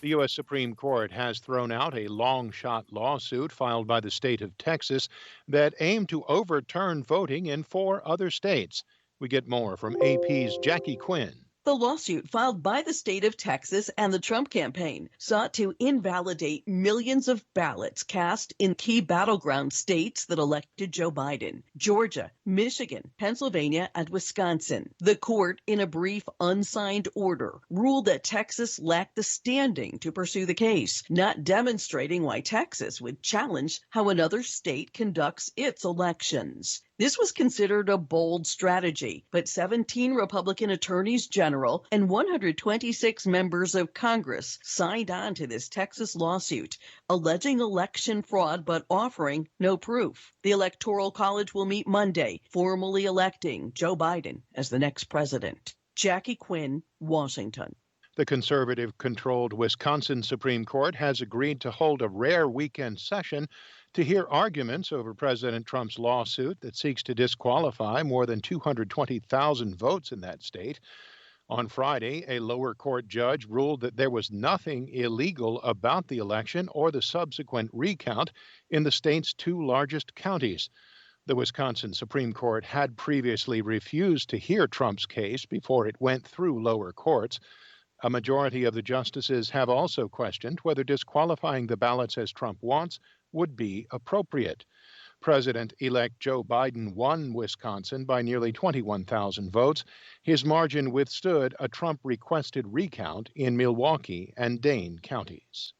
The U.S. Supreme Court has thrown out a long shot lawsuit filed by the state of Texas that aimed to overturn voting in four other states. We get more from AP's Jackie Quinn. The lawsuit filed by the state of Texas and the Trump campaign sought to invalidate millions of ballots cast in key battleground states that elected Joe Biden: Georgia, Michigan, Pennsylvania, and Wisconsin. The court, in a brief unsigned order, ruled that Texas lacked the standing to pursue the case, not demonstrating why Texas would challenge how another state conducts its elections. This was considered a bold strategy, but 17 Republican attorneys general and 126 members of Congress signed on to this Texas lawsuit, alleging election fraud but offering no proof. The Electoral College will meet Monday, formally electing Joe Biden as the next president. Jackie Quinn, Washington. The conservative-controlled Wisconsin Supreme Court has agreed to hold a rare weekend session to hear arguments over President Trump's lawsuit that seeks to disqualify more than 220,000 votes in that state. On Friday, a lower court judge ruled that there was nothing illegal about the election or the subsequent recount in the state's two largest counties. The Wisconsin Supreme Court had previously refused to hear Trump's case before it went through lower courts. A majority of the justices have also questioned whether disqualifying the ballots as Trump wants would be appropriate. President-elect Joe Biden won Wisconsin by nearly 21,000 votes. His margin withstood a Trump-requested recount in Milwaukee and Dane counties.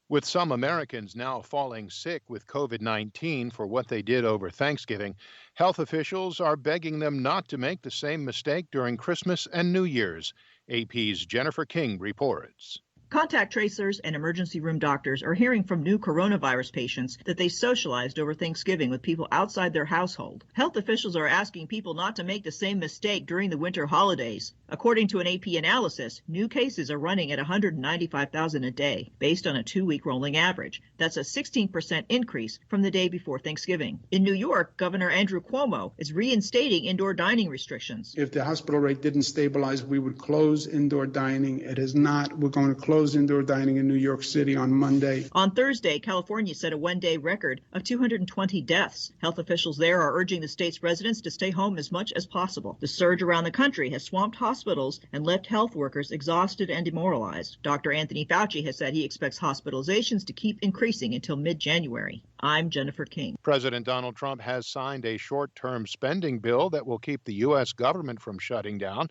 With some Americans now falling sick with COVID-19 for what they did over Thanksgiving, health officials are begging them not to make the same mistake during Christmas and New Year's. AP's Jennifer King reports. Contact tracers and emergency room doctors are hearing from new coronavirus patients that they socialized over Thanksgiving with people outside their household. Health officials are asking people not to make the same mistake during the winter holidays. According to an AP analysis, new cases are running at 195,000 a day, based on a 2-week rolling average. That's a 16% increase from the day before Thanksgiving. In New York, Governor Andrew Cuomo is reinstating indoor dining restrictions. If the hospital rate didn't stabilize, we would close indoor dining. It has not. We're going to close indoor dining in New York City on Monday. On Thursday, California set a one-day record of 220 deaths. Health officials there are urging the state's residents to stay home as much as possible. The surge around the country has swamped hospitals and left health workers exhausted and demoralized. Dr. Anthony Fauci has said he expects hospitalizations to keep increasing until mid-January. I'm Jennifer King. President Donald Trump has signed a short-term spending bill that will keep the U.S. government from shutting down.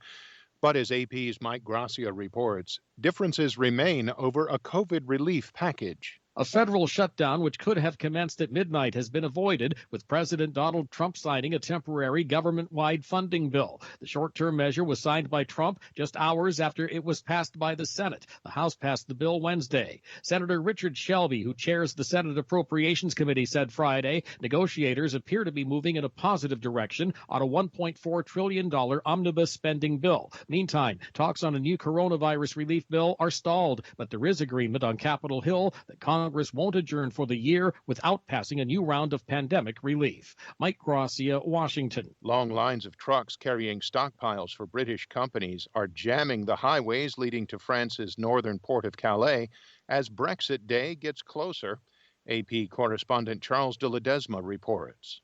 But as AP's Mike Gracia reports, differences remain over a COVID relief package. A federal shutdown, which could have commenced at midnight, has been avoided, with President Donald Trump signing a temporary government-wide funding bill. The short-term measure was signed by Trump just hours after it was passed by the Senate. The House passed the bill Wednesday. Senator Richard Shelby, who chairs the Senate Appropriations Committee, said Friday negotiators appear to be moving in a positive direction on a $1.4 trillion omnibus spending bill. Meantime, talks on a new coronavirus relief bill are stalled, but there is agreement on Capitol Hill that Congress won't adjourn for the year without passing a new round of pandemic relief. Mike Gracia, Washington. Long lines of trucks carrying stockpiles for British companies are jamming the highways leading to France's northern port of Calais as Brexit Day gets closer. AP correspondent Charles de Ledesma reports.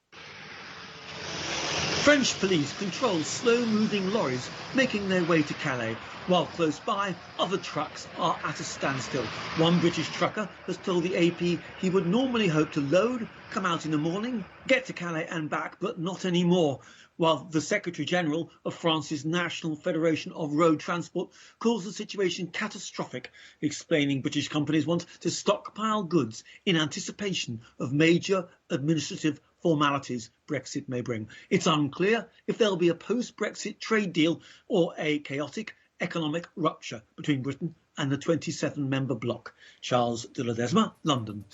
French police control slow-moving lorries making their way to Calais, while close by, other trucks are at a standstill. One British trucker has told the AP he would normally hope to load, come out in the morning, get to Calais and back, but not anymore, while the Secretary-General of France's National Federation of Road Transport calls the situation catastrophic, explaining British companies want to stockpile goods in anticipation of major administrative formalities Brexit may bring. It's unclear if there'll be a post-Brexit trade deal or a chaotic economic rupture between Britain and the 27-member bloc. Charles de Ledesma, London.